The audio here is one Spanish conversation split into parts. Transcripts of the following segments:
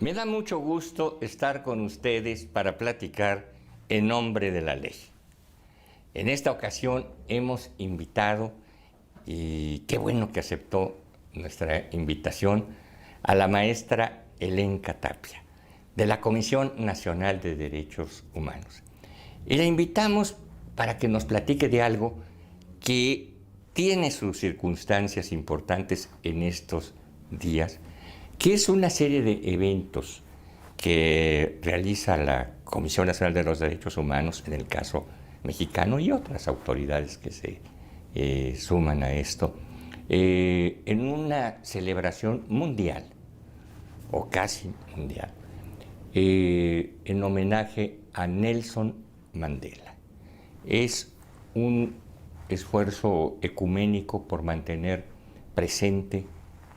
Me da mucho gusto estar con ustedes para platicar en nombre de la ley. En esta ocasión hemos invitado, y qué bueno que aceptó nuestra invitación, a la maestra Helenka Tapia, de la Comisión Nacional de Derechos Humanos. Y la invitamos para que nos platique de algo que tiene sus circunstancias importantes en estos días, que es una serie de eventos que realiza la Comisión Nacional de los Derechos Humanos, en el caso mexicano, y otras autoridades que se suman a esto, en una celebración mundial, o casi mundial, en homenaje a Nelson Mandela. Es un esfuerzo ecuménico por mantener presente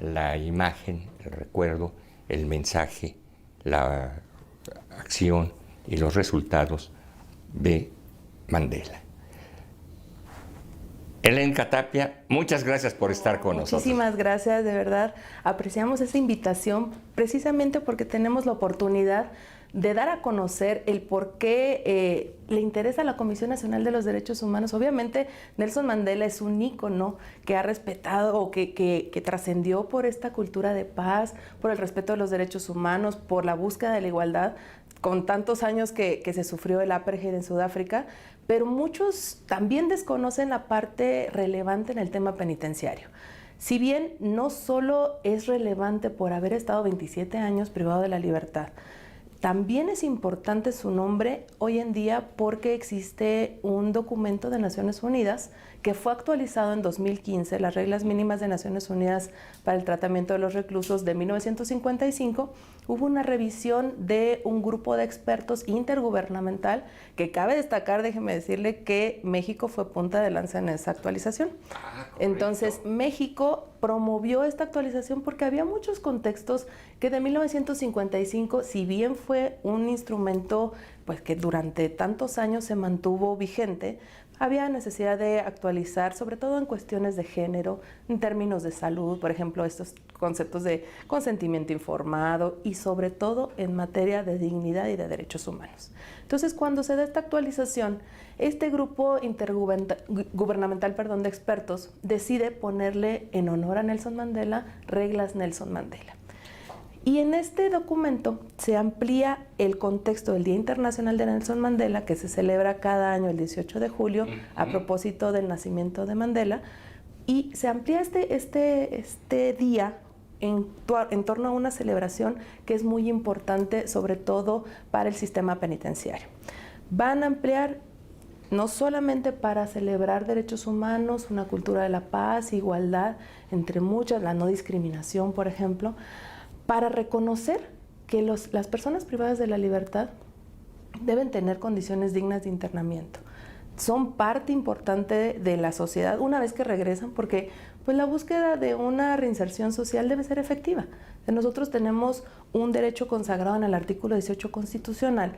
la imagen, el recuerdo, el mensaje, la acción y los resultados de Mandela. Helenka Tapia, muchas gracias por estar con nosotros. Muchísimas gracias, de verdad. Apreciamos esa invitación precisamente porque tenemos la oportunidad de dar a conocer el por qué le interesa a la Comisión Nacional de los Derechos Humanos. Obviamente, Nelson Mandela es un ícono que ha respetado o que trascendió por esta cultura de paz, por el respeto de los derechos humanos, por la búsqueda de la igualdad, con tantos años que se sufrió el apartheid en Sudáfrica, pero muchos también desconocen la parte relevante en el tema penitenciario. Si bien no solo es relevante por haber estado 27 años privado de la libertad, también es importante su nombre hoy en día porque existe un documento de Naciones Unidas que fue actualizado en 2015, las reglas mínimas de Naciones Unidas para el tratamiento de los reclusos de 1955. Hubo una revisión de un grupo de expertos intergubernamental que cabe destacar, déjeme decirle, que México fue punta de lanza en esa actualización. Entonces, México promovió esta actualización porque había muchos contextos que de 1955, si bien fue un instrumento pues, que durante tantos años se mantuvo vigente, había necesidad de actualizar, sobre todo en cuestiones de género, en términos de salud, por ejemplo, estos conceptos de consentimiento informado y sobre todo en materia de dignidad y de derechos humanos. Entonces, cuando se da esta actualización, este grupo intergubernamental de expertos decide ponerle en honor a Nelson Mandela reglas Nelson Mandela. Y en este documento se amplía el contexto del Día Internacional de Nelson Mandela, que se celebra cada año el 18 de julio a propósito del nacimiento de Mandela, y se amplía este día en torno a una celebración que es muy importante, sobre todo para el sistema penitenciario. Van a ampliar no solamente para celebrar derechos humanos, una cultura de la paz, igualdad, entre muchas, la no discriminación, por ejemplo, para reconocer que las personas privadas de la libertad deben tener condiciones dignas de internamiento. Son parte importante de la sociedad una vez que regresan, porque pues, la búsqueda de una reinserción social debe ser efectiva. Nosotros tenemos un derecho consagrado en el artículo 18 constitucional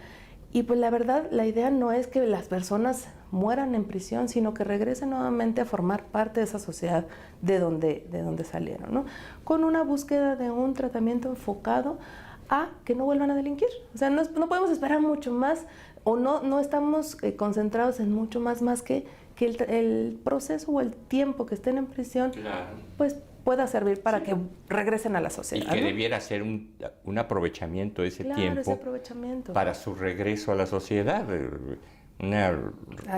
y pues la verdad, la idea no es que las personas mueran en prisión, sino que regresen nuevamente a formar parte de esa sociedad de donde salieron, ¿no? Con una búsqueda de un tratamiento enfocado a que no vuelvan a delinquir. O sea, no podemos esperar mucho más o no estamos concentrados en mucho más que el proceso o el tiempo que estén en prisión, claro, pues pueda servir para que regresen a la sociedad. Y que ¿no? debiera ser un aprovechamiento de ese tiempo ese aprovechamiento para su regreso a la sociedad, una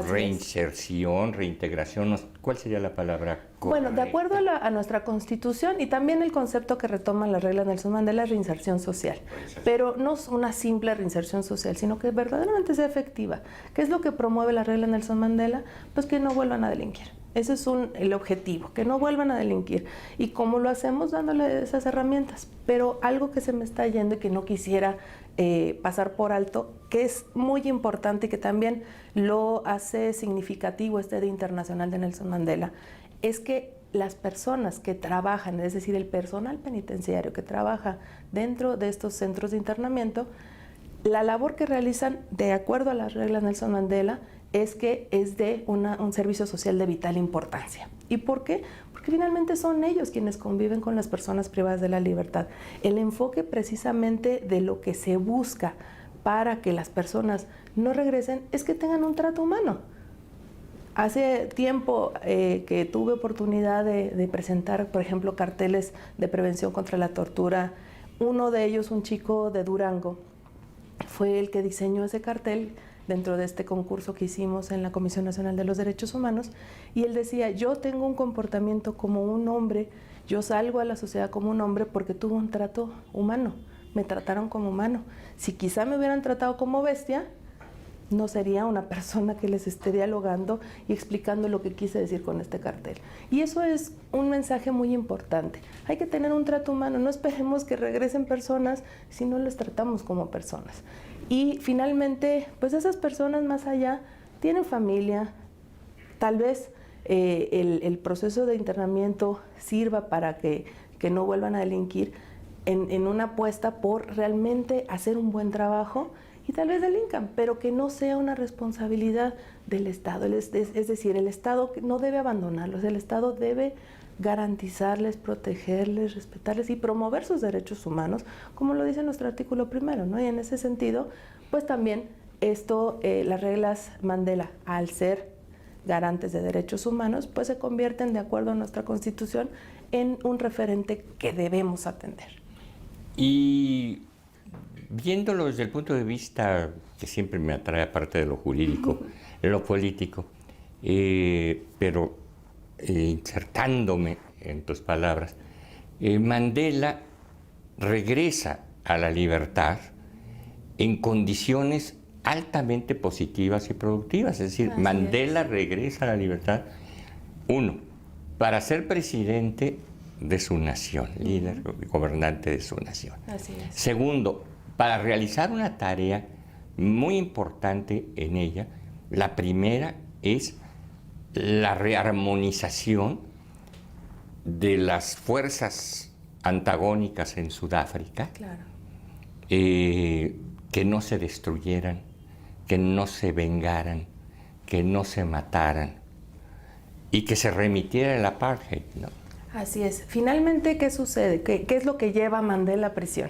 reinserción, reintegración. ¿Cuál sería la palabra correcta? Bueno, de acuerdo a nuestra Constitución y también el concepto que retoman las reglas de Nelson Mandela es reinserción social, pero no es una simple reinserción social, sino que verdaderamente sea efectiva. ¿Qué es lo que promueve la regla de Nelson Mandela? Pues que no vuelvan a delinquir. Ese es el objetivo, que no vuelvan a delinquir. ¿Y cómo lo hacemos? Dándole esas herramientas. Pero algo que se me está yendo y que no quisiera pasar por alto, que es muy importante y que también lo hace significativo este Día Internacional de Nelson Mandela, es que las personas que trabajan, es decir, el personal penitenciario que trabaja dentro de estos centros de internamiento, la labor que realizan de acuerdo a las reglas Nelson Mandela es que es de un servicio social de vital importancia. ¿Y por qué? Porque porque finalmente son ellos quienes conviven con las personas privadas de la libertad. El enfoque precisamente de lo que se busca para que las personas no regresen es que tengan un trato humano. Hace tiempo que tuve oportunidad de presentar, por ejemplo, carteles de prevención contra la tortura. Uno de ellos, un chico de Durango, fue el que diseñó ese cartel dentro de este concurso que hicimos en la Comisión Nacional de los Derechos Humanos, y él decía: yo tengo un comportamiento como un hombre, yo salgo a la sociedad como un hombre porque tuve un trato humano, me trataron como humano. Si quizá me hubieran tratado como bestia, no sería una persona que les esté dialogando y explicando lo que quise decir con este cartel. Y eso es un mensaje muy importante. Hay que tener un trato humano, no esperemos que regresen personas si no les tratamos como personas. Y finalmente, pues esas personas más allá tienen familia, tal vez el proceso de internamiento sirva para que no vuelvan a delinquir en una apuesta por realmente hacer un buen trabajo y tal vez delincan, pero que no sea una responsabilidad del Estado. Es decir, el Estado no debe abandonarlos, el Estado debe garantizarles, protegerles, respetarles y promover sus derechos humanos, como lo dice nuestro artículo primero, ¿no? Y en ese sentido, pues también las reglas Mandela, al ser garantes de derechos humanos, pues se convierten, de acuerdo a nuestra Constitución, en un referente que debemos atender. Y viéndolo desde el punto de vista que siempre me atrae, aparte de lo jurídico, lo político, pero insertándome en tus palabras, Mandela regresa a la libertad en condiciones altamente positivas y productivas. Es decir, Mandela regresa a la libertad, uno, para ser presidente de su nación, líder, gobernante de su nación. Así es. Segundo, para realizar una tarea muy importante en ella. La primera es la rearmonización de las fuerzas antagónicas en Sudáfrica, Claro. Que no se destruyeran, que no se vengaran, que no se mataran y que se remitiera el apartheid, ¿no? Así es. Finalmente, ¿qué sucede? ¿Qué es lo que lleva a Mandela a prisión?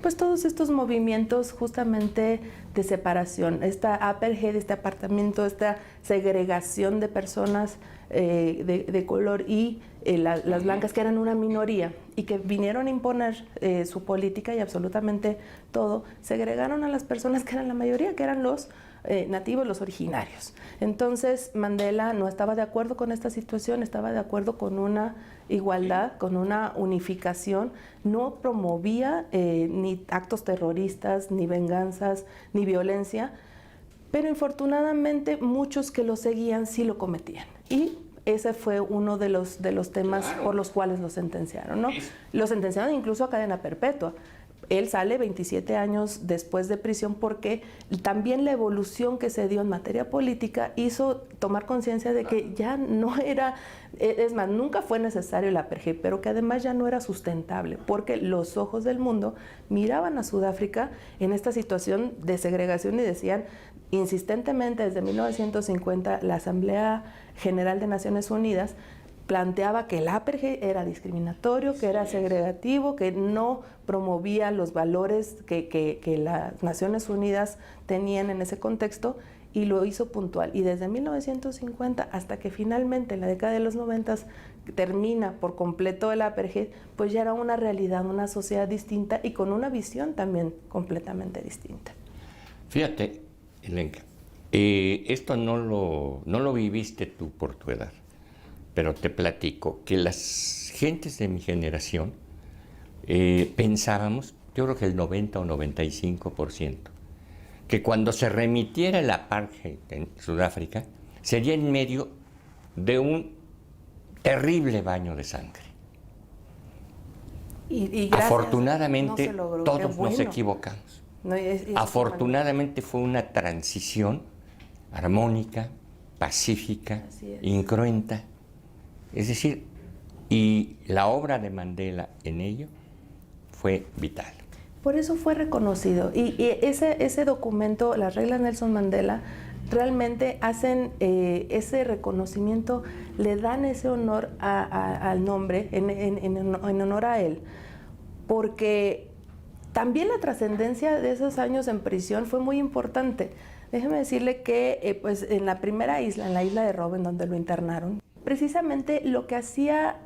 Pues todos estos movimientos justamente de separación, esta apartheid, este apartamiento, esta segregación de personas de color y las blancas, que eran una minoría y que vinieron a imponer su política y absolutamente todo, segregaron a las personas que eran la mayoría, que eran los nativos, los originarios. Entonces Mandela no estaba de acuerdo con esta situación, estaba de acuerdo con una igualdad, con una unificación, no promovía ni actos terroristas, ni venganzas, ni violencia, pero infortunadamente muchos que lo seguían sí lo cometían. Y ese fue uno de los temas por los cuales lo sentenciaron, ¿no? Lo sentenciaron incluso a cadena perpetua. Él sale 27 años después de prisión porque también la evolución que se dio en materia política hizo tomar conciencia de que ya no era, es más, nunca fue necesario el apartheid, pero que además ya no era sustentable, porque los ojos del mundo miraban a Sudáfrica en esta situación de segregación y decían insistentemente desde 1950 la Asamblea General de Naciones Unidas planteaba que el apartheid era discriminatorio, que era segregativo, que no promovía los valores que las Naciones Unidas tenían en ese contexto, y lo hizo puntual. Y desde 1950 hasta que finalmente en la década de los 90 termina por completo el apartheid, pues ya era una realidad, una sociedad distinta y con una visión también completamente distinta. Fíjate, Elenka, esto no lo viviste tú por tu edad, pero te platico que las gentes de mi generación pensábamos, yo creo que el 90 o 95%, que cuando se remitiera el apartheid en Sudáfrica sería en medio de un terrible baño de sangre. Y gracias, afortunadamente no se logró. todos bueno. nos equivocamos. No, Afortunadamente fue una transición armónica, pacífica, incruenta. Es decir, y la obra de Mandela en ello fue vital. Por eso fue reconocido. Y ese documento, las reglas Nelson Mandela, realmente hacen ese reconocimiento, le dan ese honor al nombre, en honor a él, porque también la trascendencia de esos años en prisión fue muy importante. Déjeme decirle que pues en la primera isla, en la isla de Robben, donde lo internaron, precisamente lo que hacía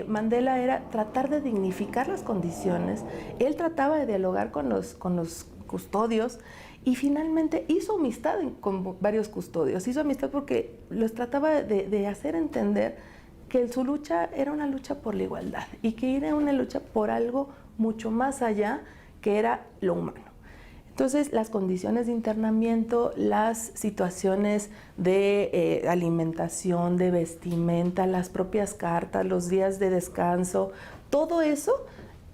Mandela era tratar de dignificar las condiciones. Él trataba de dialogar con los custodios y finalmente hizo amistad con varios custodios. Hizo amistad porque los trataba de hacer entender que su lucha era una lucha por la igualdad y que era una lucha por algo mucho más allá, que era lo humano. Entonces, las condiciones de internamiento, las situaciones de alimentación, de vestimenta, las propias cartas, los días de descanso, todo eso,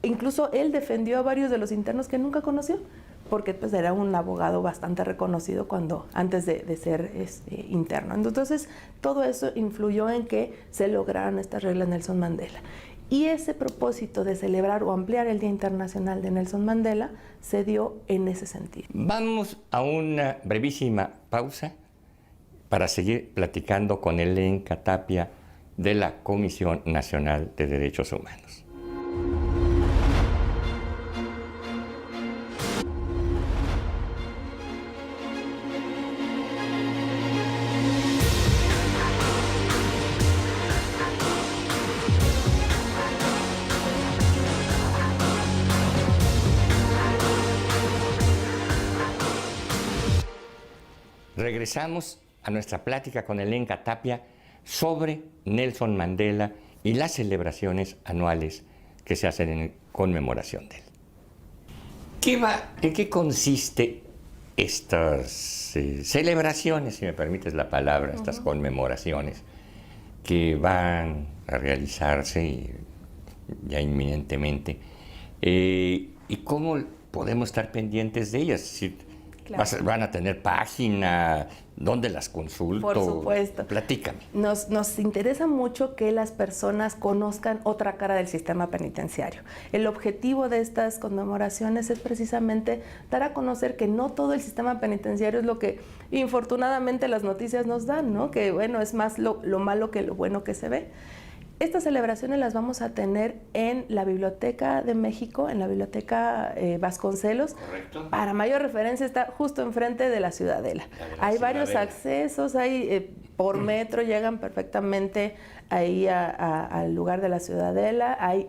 incluso él defendió a varios de los internos que nunca conoció, porque pues era un abogado bastante reconocido antes de ser interno. Entonces, todo eso influyó en que se lograran estas reglas Nelson Mandela. Y ese propósito de celebrar o ampliar el Día Internacional de Nelson Mandela se dio en ese sentido. Vamos a una brevísima pausa para seguir platicando con Elenka Tapia de la Comisión Nacional de Derechos Humanos. Regresamos a nuestra plática con Elenka Tapia sobre Nelson Mandela y las celebraciones anuales que se hacen en conmemoración de él. ¿En qué consiste estas celebraciones, si me permites la palabra, estas conmemoraciones que van a realizarse ya inminentemente? ¿Y cómo podemos estar pendientes de ellas? Claro. ¿Van a tener página? ¿Dónde las consulto? Por supuesto. Platícame. Nos interesa mucho que las personas conozcan otra cara del sistema penitenciario. El objetivo de estas conmemoraciones es precisamente dar a conocer que no todo el sistema penitenciario es lo que infortunadamente las noticias nos dan, ¿no? Que bueno, es más lo malo que lo bueno que se ve. Estas celebraciones las vamos a tener en la Biblioteca de México, en la Biblioteca Vasconcelos. Correcto. Para mayor referencia está justo enfrente de la Ciudadela. Hay varios accesos, por metro llegan perfectamente ahí al lugar de la Ciudadela. Hay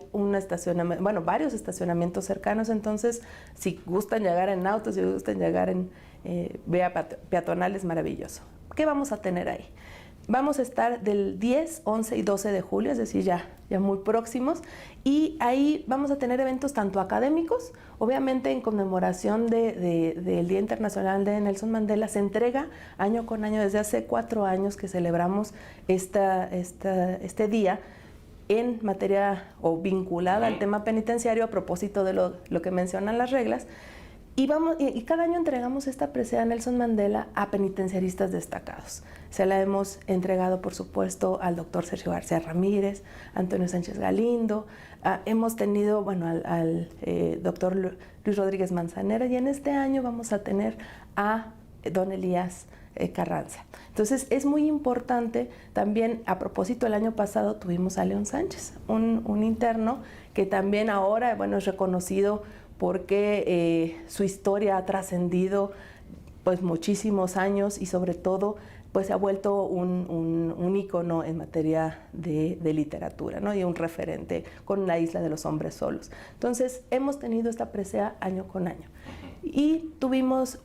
varios estacionamientos cercanos, entonces si gustan llegar en auto, si gustan llegar en vía peatonal, es maravilloso. ¿Qué vamos a tener ahí? Vamos a estar del 10, 11 y 12 de julio, es decir, ya muy próximos, y ahí vamos a tener eventos tanto académicos, obviamente en conmemoración del Día Internacional de Nelson Mandela. Se entrega año con año, desde hace 4 años que celebramos este día en materia o vinculada al tema penitenciario a propósito de lo que mencionan las reglas. Y cada año entregamos esta presea Nelson Mandela a penitenciaristas destacados. Se la hemos entregado, por supuesto, al doctor Sergio García Ramírez, Antonio Sánchez Galindo, hemos tenido al doctor Luis Rodríguez Manzanera, y en este año vamos a tener a don Elías Carranza. Entonces es muy importante también, a propósito, el año pasado tuvimos a León Sánchez, un interno que también ahora es reconocido porque su historia ha trascendido pues muchísimos años y sobre todo pues se ha vuelto un ícono en materia de literatura, ¿no? Y un referente con La Isla de los Hombres Solos. Entonces hemos tenido esta presea año con año. Y tuvimos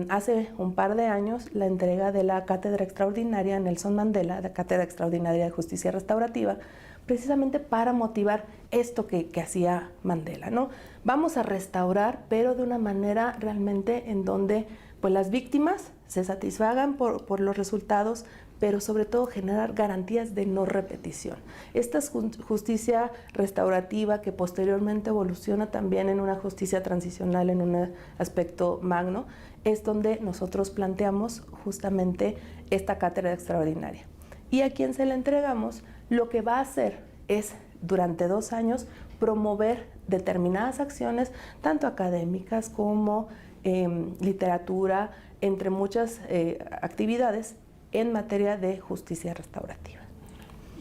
hace un par de años la entrega de la Cátedra Extraordinaria Nelson Mandela, la Cátedra Extraordinaria de Justicia Restaurativa, precisamente para motivar esto que hacía Mandela, ¿no? Vamos a restaurar, pero de una manera realmente en donde pues, las víctimas se satisfagan por los resultados, pero sobre todo generar garantías de no repetición. Esta justicia restaurativa que posteriormente evoluciona también en una justicia transicional, en un aspecto magno, es donde nosotros planteamos justamente esta cátedra extraordinaria. Y a quien se la entregamos, lo que va a hacer es, durante 2 años, promover determinadas acciones, tanto académicas como literatura, entre muchas actividades en materia de justicia restaurativa.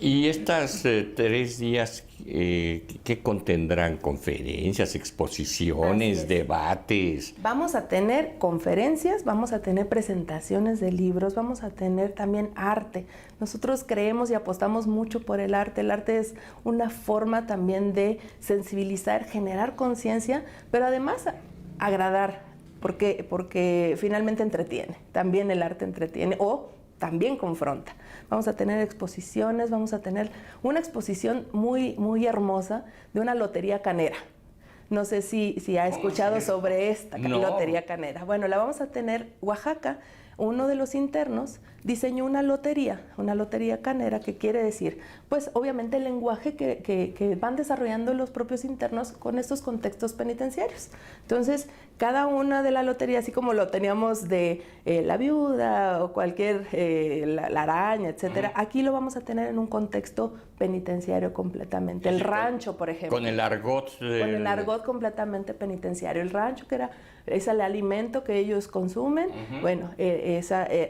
¿Y estas 3 días qué contendrán? ¿Conferencias, exposiciones, debates? Vamos a tener conferencias, vamos a tener presentaciones de libros, vamos a tener también arte. Nosotros creemos y apostamos mucho por el arte. El arte es una forma también de sensibilizar, generar conciencia, pero además agradar, porque finalmente entretiene. También el arte entretiene o también confronta. Vamos a tener exposiciones, vamos a tener una exposición muy, muy hermosa de una lotería canera. No sé si ha escuchado sobre esta lotería canera. Bueno, la vamos a tener Oaxaca. Uno de los internos diseñó una lotería canera, que quiere decir, pues obviamente el lenguaje que van desarrollando los propios internos con estos contextos penitenciarios. Entonces, cada una de la lotería, así como lo teníamos de la viuda o cualquier, la araña, etcétera, aquí lo vamos a tener en un contexto penitenciario completamente. El rancho, por ejemplo. Con el argot. Con el argot completamente penitenciario. El rancho, que es el alimento que ellos consumen. Bueno,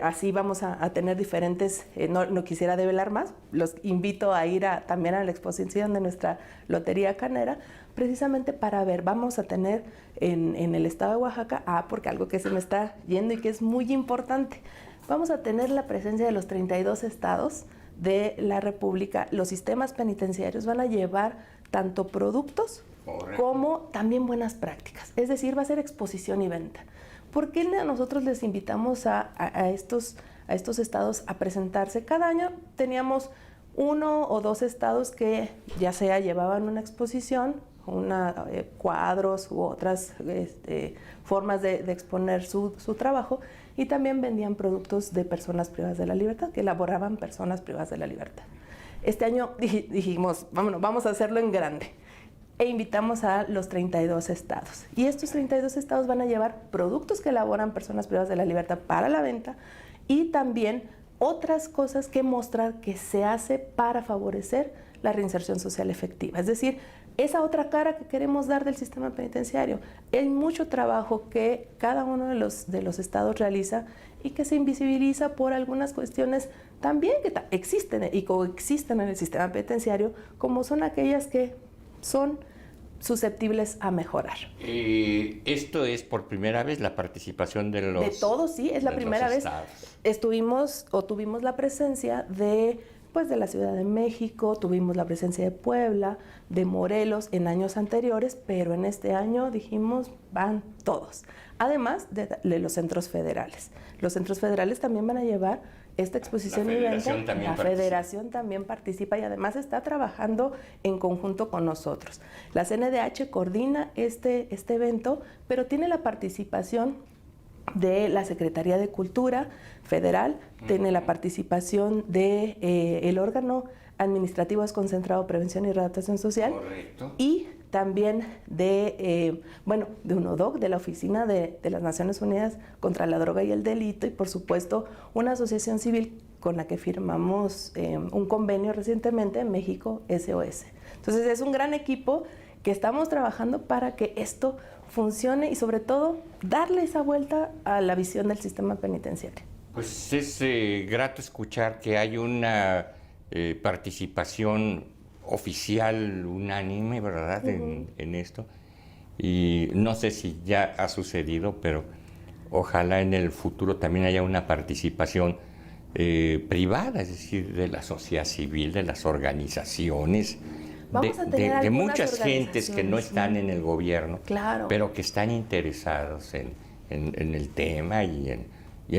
así vamos a tener diferentes, no quisiera develar más, los invito a ir también a la exposición de nuestra lotería canera, precisamente para ver, vamos a tener en el estado de Oaxaca, porque algo que se me está yendo y que es muy importante, vamos a tener la presencia de los 32 estados de la República. Los sistemas penitenciarios van a llevar tanto productos como también buenas prácticas, es decir, va a ser exposición y venta. ¿Por qué nosotros les invitamos a estos estados a presentarse? Cada año teníamos 1 o 2 estados que ya sea llevaban una exposición, cuadros u otras formas de exponer su trabajo, y también vendían productos de personas privadas de la libertad, que elaboraban personas privadas de la libertad. Este año dijimos, vamos a hacerlo en grande. E invitamos a los 32 estados. Y estos 32 estados van a llevar productos que elaboran personas privadas de la libertad para la venta, y también otras cosas que mostrar que se hace para favorecer la reinserción social efectiva. Es decir, esa otra cara que queremos dar del sistema penitenciario. Hay mucho trabajo que cada uno de los estados realiza y que se invisibiliza por algunas cuestiones también que existen y coexisten en el sistema penitenciario, como son aquellas que son susceptibles a mejorar. ¿Esto es por primera vez la participación de los... De todos, sí, es la primera vez. Tuvimos la presencia de la Ciudad de México, tuvimos la presencia de Puebla, de Morelos en años anteriores, pero en este año dijimos, van todos. Además de los centros federales. Los centros federales también van a llevar esta exposición y venta. La Federación también participa y además está trabajando en conjunto con nosotros. La CNDH coordina este evento, pero tiene la participación de la Secretaría de Cultura Federal, tiene la participación de el órgano administrativo desconcentrado Prevención y Readaptación Social. Correcto. Y también de UNODOC, de la Oficina de las Naciones Unidas contra la Droga y el Delito, y por supuesto una asociación civil con la que firmamos un convenio recientemente, México SOS. Entonces es un gran equipo que estamos trabajando para que esto funcione y sobre todo darle esa vuelta a la visión del sistema penitenciario. Pues es grato escuchar que hay una participación oficial unánime, ¿verdad?, en esto. Y no sé si ya ha sucedido, pero ojalá en el futuro también haya una participación privada, es decir, de la sociedad civil, de las organizaciones, de muchas gentes que no están en el gobierno, claro, pero que están interesados en el tema y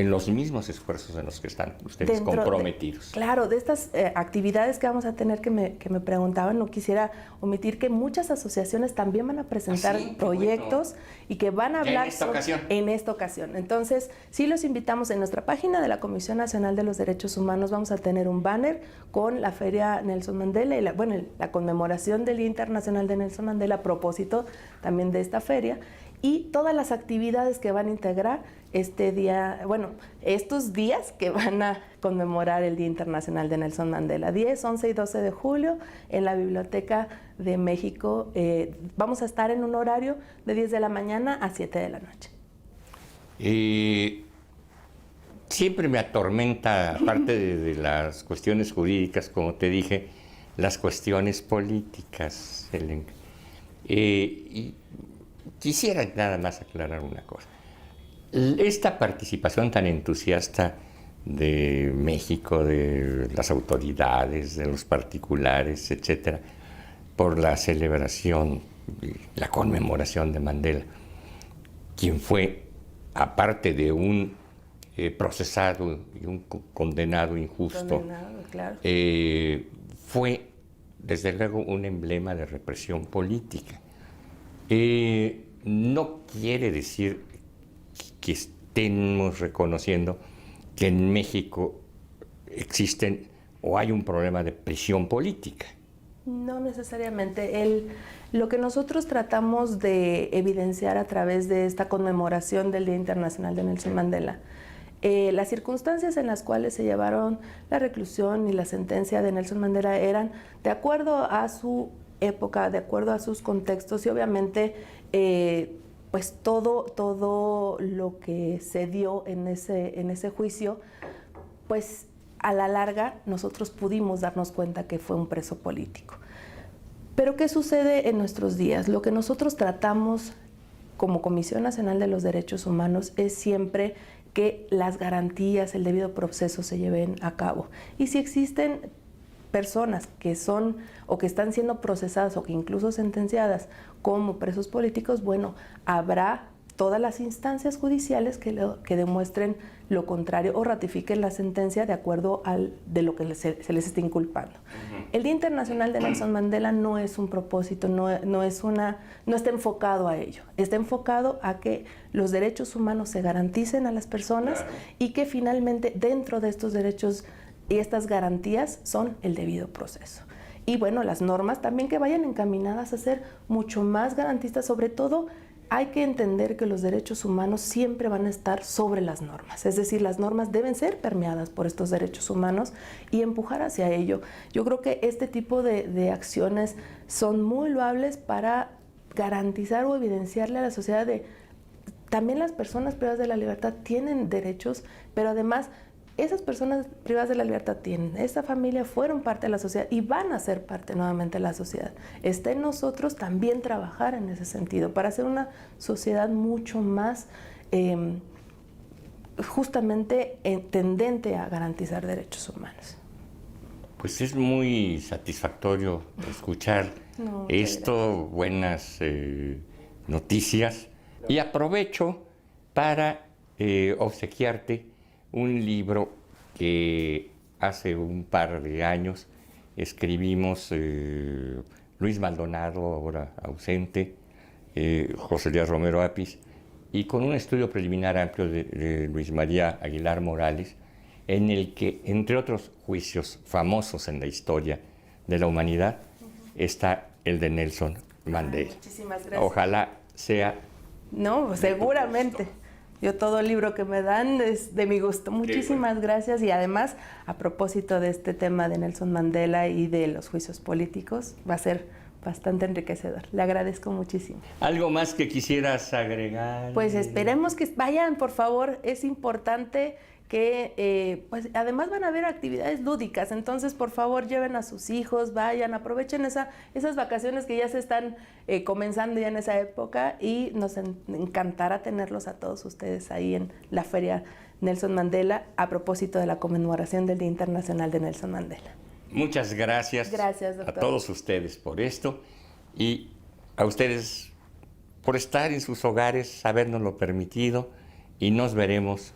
en los mismos esfuerzos en los que están ustedes comprometidos. Claro, de estas actividades que vamos a tener que me preguntaban, no quisiera omitir que muchas asociaciones también van a presentar proyectos y que van a hablar en esta ocasión. Entonces, sí los invitamos en nuestra página de la Comisión Nacional de los Derechos Humanos. Vamos a tener un banner con la Feria Nelson Mandela y la conmemoración del Día Internacional de Nelson Mandela a propósito también de esta feria, y todas las actividades que van a integrar estos días que van a conmemorar el Día Internacional de Nelson Mandela, 10, 11 y 12 de julio en la Biblioteca de México. Vamos a estar en un horario de 10 de la mañana a 7 de la noche. siempre me atormenta, aparte de las cuestiones jurídicas, como te dije, las cuestiones políticas, Helen. Y quisiera nada más aclarar una cosa. Esta participación tan entusiasta de México, de las autoridades, de los particulares, etcétera, por la celebración, la conmemoración de Mandela, quien fue, aparte de un procesado y un condenado injusto, claro. fue desde luego un emblema de represión política. No quiere decir que estemos reconociendo que en México existen o hay un problema de prisión política. No necesariamente. Lo que nosotros tratamos de evidenciar a través de esta conmemoración del Día Internacional de Nelson Mandela, las circunstancias en las cuales se llevaron la reclusión y la sentencia de Nelson Mandela eran de acuerdo a su época, de acuerdo a sus contextos y obviamente pues todo lo que se dio en ese juicio, pues a la larga nosotros pudimos darnos cuenta que fue un preso político. Pero ¿qué sucede en nuestros días? Lo que nosotros tratamos como Comisión Nacional de los Derechos Humanos es siempre que las garantías, el debido proceso se lleven a cabo. Y si existen personas que son o que están siendo procesadas o que incluso sentenciadas como presos políticos, bueno, habrá todas las instancias judiciales que demuestren lo contrario o ratifiquen la sentencia de acuerdo de lo que se les está inculpando. El Día Internacional de Nelson Mandela no es un propósito, no está enfocado a ello. Está enfocado a que los derechos humanos se garanticen a las personas y que finalmente dentro de estos derechos y estas garantías son el debido proceso. Y bueno, las normas también que vayan encaminadas a ser mucho más garantistas, sobre todo hay que entender que los derechos humanos siempre van a estar sobre las normas, es decir, las normas deben ser permeadas por estos derechos humanos y empujar hacia ello. Yo creo que este tipo de acciones son muy loables para garantizar o evidenciarle a la sociedad de también las personas privadas de la libertad tienen derechos, pero además esas personas privadas de la libertad tienen, esta familia fueron parte de la sociedad y van a ser parte nuevamente de la sociedad. Está en nosotros también trabajar en ese sentido para hacer una sociedad mucho más justamente tendente a garantizar derechos humanos. Pues es muy satisfactorio escuchar esto, buenas noticias, y aprovecho para obsequiarte un libro que hace un par de años escribimos Luis Maldonado, ahora ausente, José Díaz Romero Apis, y con un estudio preliminar amplio de Luis María Aguilar Morales, en el que, entre otros juicios famosos en la historia de la humanidad, está el de Nelson Mandela. Muchísimas gracias. Ojalá sea... No, seguramente. Yo todo el libro que me dan es de mi gusto. Muchísimas gracias. Y además, a propósito de este tema de Nelson Mandela y de los juicios políticos, va a ser bastante enriquecedor. Le agradezco muchísimo. ¿Algo más que quisieras agregar? Pues esperemos que vayan, por favor. Es importante que, pues además van a haber actividades lúdicas, entonces por favor lleven a sus hijos, vayan, aprovechen esas vacaciones que ya se están comenzando ya en esa época y nos encantará tenerlos a todos ustedes ahí en la Feria Nelson Mandela a propósito de la conmemoración del Día Internacional de Nelson Mandela. Muchas gracias. Gracias, doctor. A todos ustedes por esto y a ustedes por estar en sus hogares, habernos lo permitido y nos veremos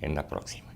en la próxima.